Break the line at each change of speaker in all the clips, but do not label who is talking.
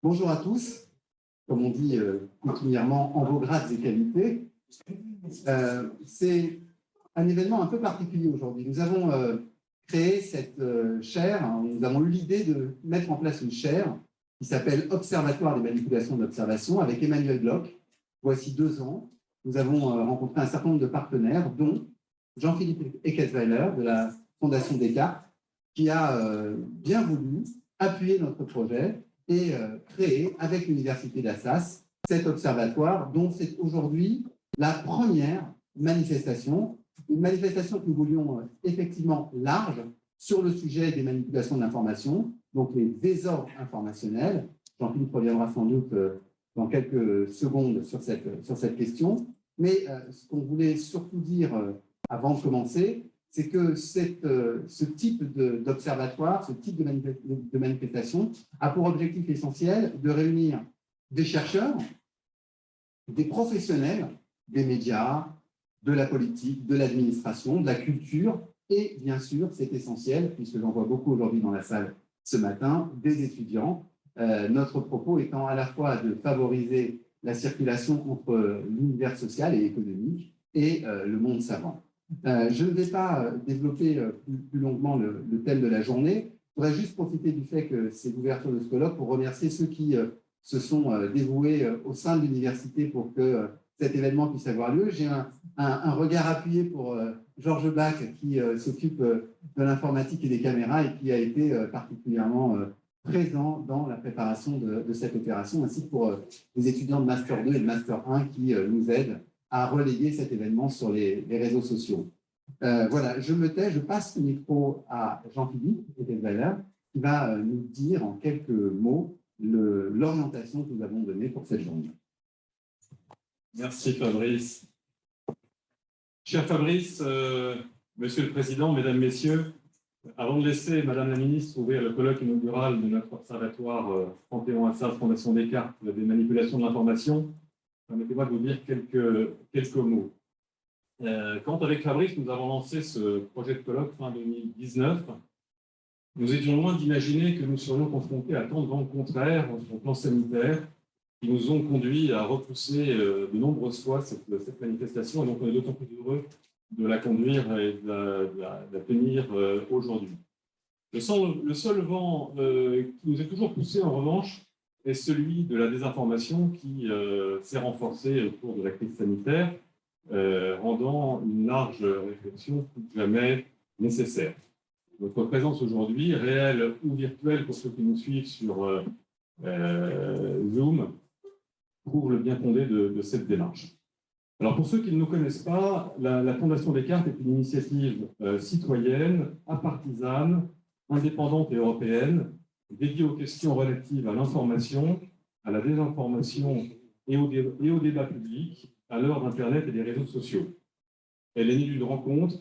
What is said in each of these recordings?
Bonjour à tous, comme on dit coutumièrement, en vos grades et qualités. C'est un événement un peu particulier aujourd'hui. Nous avons créé cette chaire, nous avons eu l'idée de mettre en place une chaire qui s'appelle Observatoire des manipulations d'observation avec Emmanuel Bloch. Voici 2 ans, nous avons rencontré un certain nombre de partenaires, dont Jean-Philippe Eckesweiler de la Fondation Descartes, qui a bien voulu appuyer notre projet et créer avec l'Université d'Assas cet observatoire dont c'est aujourd'hui la première manifestation, une manifestation que nous voulions effectivement large sur le sujet des manipulations de l'information, donc les désordres informationnels. Jean-Philippe reviendra sans doute dans quelques secondes sur cette question, mais ce qu'on voulait surtout dire avant de commencer, c'est que ce type d'observatoire, ce type de manifestation a pour objectif essentiel de réunir des chercheurs, des professionnels, des médias, de la politique, de l'administration, de la culture et bien sûr, c'est essentiel, puisque j'en vois beaucoup aujourd'hui dans la salle ce matin, des étudiants. Notre propos étant à la fois de favoriser la circulation entre l'univers social et économique et le monde savant. Je ne vais pas développer plus longuement le thème de la journée. Je voudrais juste profiter du fait que c'est l'ouverture de ce colloque pour remercier ceux qui se sont dévoués au sein de l'université pour que cet événement puisse avoir lieu. J'ai un regard appuyé pour Georges Bach qui s'occupe de l'informatique et des caméras et qui a été particulièrement présent dans la préparation de cette opération, ainsi que pour les étudiants de Master 2 et de Master 1 qui nous aident à relayer cet événement sur les réseaux sociaux. Voilà, je me tais, je passe le micro à Jean-Philippe Eckesweiler qui va nous dire en quelques mots l'orientation que nous avons donnée pour cette journée.
Merci Fabrice. Cher Fabrice, Monsieur le Président, Mesdames, Messieurs, avant de laisser Madame la Ministre ouvrir le colloque inaugural de notre observatoire Panthéon-Assas, Fondation Descartes, des manipulations de l'information, permettez-moi de vous dire quelques mots. Quand avec Fabrice, nous avons lancé ce projet de colloque fin 2019, nous étions loin d'imaginer que nous serions confrontés à tant de vents contraires sur le plan sanitaire qui nous ont conduits à repousser de nombreuses fois cette manifestation. Et donc, on est d'autant plus heureux de la conduire et de la tenir aujourd'hui. Le seul vent qui nous est toujours poussé, en revanche, est celui de la désinformation qui s'est renforcée au cours de la crise sanitaire, rendant une large réflexion plus que jamais nécessaire. Notre présence aujourd'hui, réelle ou virtuelle pour ceux qui nous suivent sur Zoom, prouve le bien fondé de cette démarche. Alors pour ceux qui ne nous connaissent pas, la Fondation Descartes est une initiative citoyenne, apartisane, indépendante et européenne, dédiée aux questions relatives à l'information, à la désinformation et au débat public à l'heure d'Internet et des réseaux sociaux. Elle est née d'une rencontre,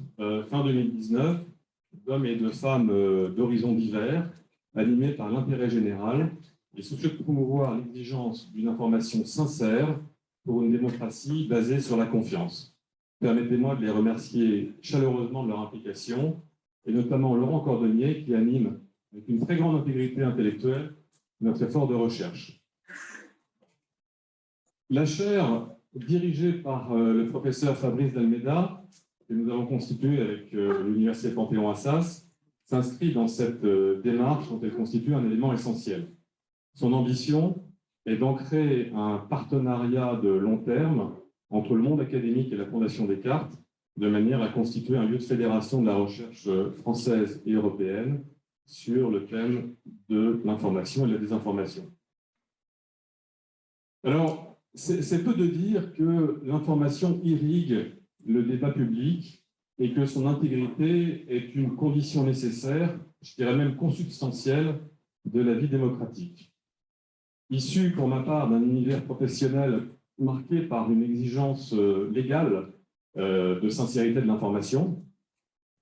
fin 2019, d'hommes et de femmes d'horizons divers, animés par l'intérêt général et soucieux de promouvoir l'exigence d'une information sincère pour une démocratie basée sur la confiance. Permettez-moi de les remercier chaleureusement de leur implication, et notamment Laurent Cordonnier, qui anime avec une très grande intégrité intellectuelle notre effort de recherche. La chaire, dirigée par le professeur Fabrice d'Almeida, que nous avons constituée avec l'Université Panthéon-Assas, s'inscrit dans cette démarche dont elle constitue un élément essentiel. Son ambition est d'ancrer un partenariat de long terme entre le monde académique et la Fondation Descartes, de manière à constituer un lieu de fédération de la recherche française et européenne sur le thème de l'information et de la désinformation. Alors, c'est peu de dire que l'information irrigue le débat public et que son intégrité est une condition nécessaire, je dirais même consubstantielle, de la vie démocratique. Issu, pour ma part, d'un univers professionnel marqué par une exigence légale de sincérité de l'information,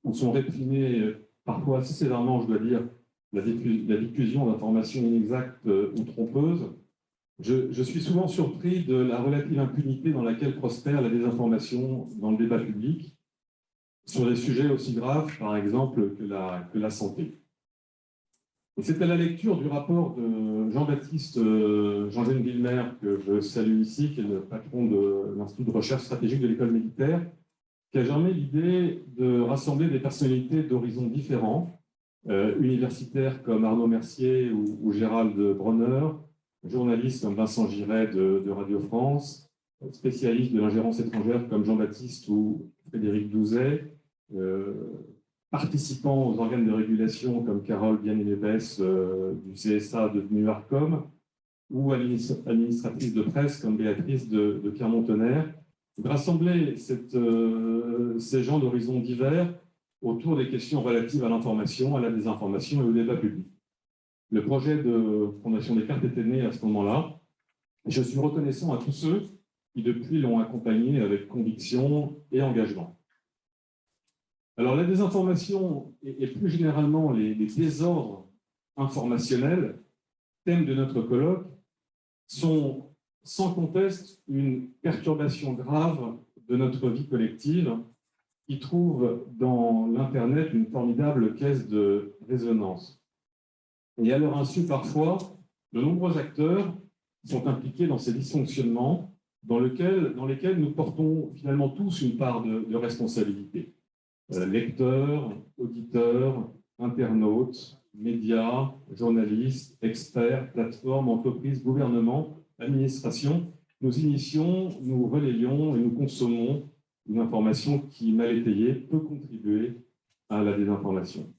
où sont réprimées parfois assez sévèrement, je dois dire, la diffusion d'informations inexactes ou trompeuses, je suis souvent surpris de la relative impunité dans laquelle prospère la désinformation dans le débat public, sur des sujets aussi graves, par exemple, que la santé. Et c'est à la lecture du rapport de Jean-Baptiste Jean-Jean Villemer, que je salue ici, qui est le patron de l'Institut de recherche stratégique de l'École militaire, qui a germé l'idée de rassembler des personnalités d'horizons différents, universitaires comme Arnaud Mercier ou Gérald Bronner, journalistes comme Vincent Giret de Radio France, spécialistes de l'ingérence étrangère comme Jean-Baptiste ou Frédéric Douzet, participants aux organes de régulation comme Carole Bien-Aimé-Besse du CSA devenu Arcom, ou administratrices de presse comme Béatrice de Clermont-Tonnerre, rassembler ces gens d'horizons divers autour des questions relatives à l'information, à la désinformation et au débat public. Le projet de Fondation Descartes était né à ce moment-là. Je suis reconnaissant à tous ceux qui, depuis, l'ont accompagné avec conviction et engagement. Alors, la désinformation et plus généralement les désordres informationnels, thème de notre colloque, sont sans conteste une perturbation grave de notre vie collective qui trouve dans l'Internet une formidable caisse de résonance. Et à leur insu, parfois, de nombreux acteurs sont impliqués dans ces dysfonctionnements dans lesquels nous portons finalement tous une part de responsabilité. Lecteurs, auditeurs, internautes, médias, journalistes, experts, plateformes, entreprises, gouvernements, administrations, nous initions, nous relayons et nous consommons une information qui, mal étayée, peut contribuer à la désinformation.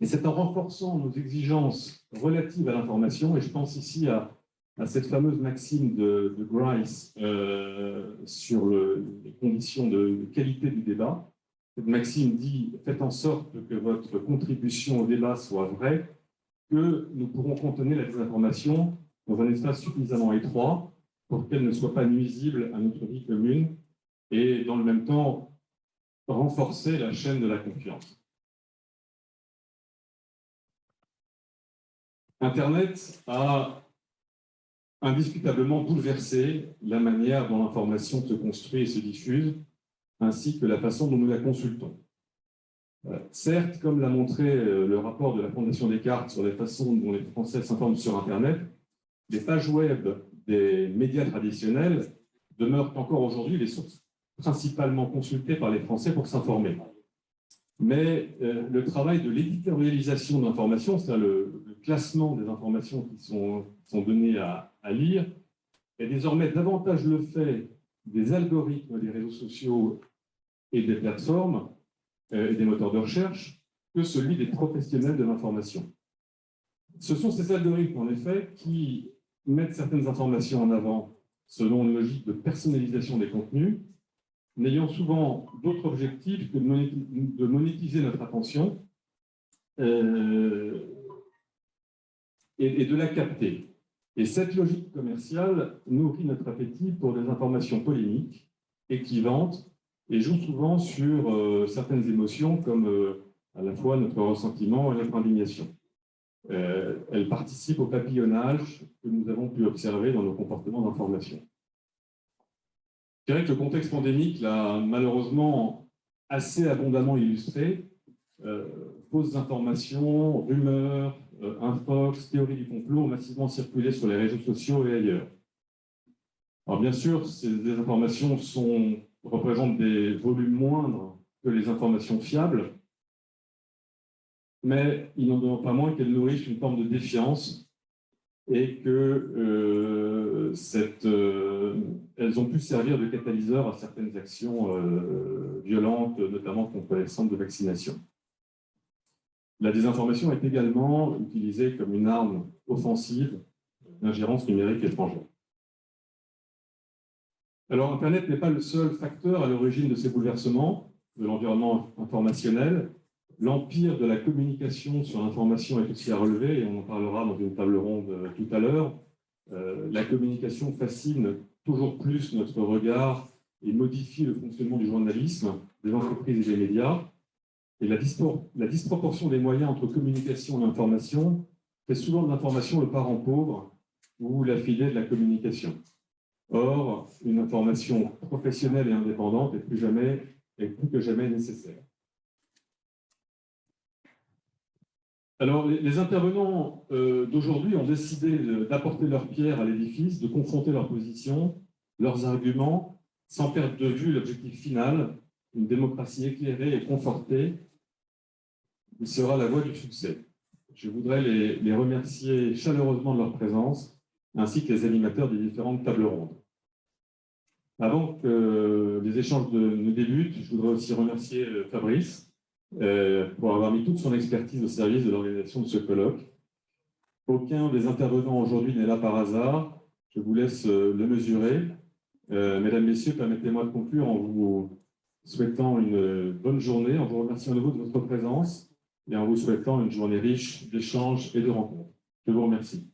Et c'est en renforçant nos exigences relatives à l'information, et je pense ici à cette fameuse maxime de Grice sur les conditions de qualité du débat. Cette maxime dit « Faites en sorte que votre contribution au débat soit vraie », que nous pourrons contenir la désinformation dans un espace suffisamment étroit pour qu'elle ne soit pas nuisible à notre vie commune et, dans le même temps, renforcer la chaîne de la confiance. Internet a indiscutablement bouleversé la manière dont l'information se construit et se diffuse, ainsi que la façon dont nous la consultons. Certes, comme l'a montré le rapport de la Fondation Descartes sur la façon dont les Français s'informent sur Internet, les pages web des médias traditionnels demeurent encore aujourd'hui les sources principalement consultées par les Français pour s'informer. Mais le travail de l'éditorialisation d'informations, c'est-à-dire le classement des informations qui sont données à lire, est désormais davantage le fait des algorithmes des réseaux sociaux et des plateformes et des moteurs de recherche que celui des professionnels de l'information. Ce sont ces algorithmes, en effet, qui mettent certaines informations en avant selon une logique de personnalisation des contenus, n'ayant souvent d'autres objectifs que de monétiser notre attention et de la capter. Et cette logique commerciale nourrit notre appétit pour des informations polémiques, équivantes, et joue souvent sur certaines émotions comme à la fois notre ressentiment et notre indignation. Elle participe au papillonnage que nous avons pu observer dans nos comportements d'information. Je dirais que le contexte pandémique l'a malheureusement assez abondamment illustré. Fausses informations, rumeurs, infox, théories du complot ont massivement circulé sur les réseaux sociaux et ailleurs. Alors bien sûr, ces informations représentent des volumes moindres que les informations fiables, mais il n'en demeure pas moins qu'elles nourrissent une forme de défiance et que elles ont pu servir de catalyseur à certaines actions violentes, notamment contre les centres de vaccination. La désinformation est également utilisée comme une arme offensive d'ingérence numérique étrangère. Alors, Internet n'est pas le seul facteur à l'origine de ces bouleversements de l'environnement informationnel. L'empire de la communication sur l'information est aussi à relever, et on en parlera dans une table ronde tout à l'heure. La communication fascine toujours plus notre regard et modifie le fonctionnement du journalisme, des entreprises et des médias. Et la disproportion des moyens entre communication et information fait souvent de l'information le parent pauvre ou la fidèle de la communication. Or, une information professionnelle et indépendante est plus que jamais nécessaire. Alors, les intervenants d'aujourd'hui ont décidé d'apporter leur pierre à l'édifice, de confronter leurs positions, leurs arguments, sans perdre de vue l'objectif final, une démocratie éclairée et confortée, qui sera la voie du succès. Je voudrais les remercier chaleureusement de leur présence, ainsi que les animateurs des différentes tables rondes. Avant que les échanges ne débutent, je voudrais aussi remercier Fabrice pour avoir mis toute son expertise au service de l'organisation de ce colloque. Aucun des intervenants aujourd'hui n'est là par hasard. Je vous laisse le mesurer. Mesdames, Messieurs, permettez-moi de conclure en vous souhaitant une bonne journée, en vous remerciant de nouveau de votre présence et en vous souhaitant une journée riche d'échanges et de rencontres. Je vous remercie.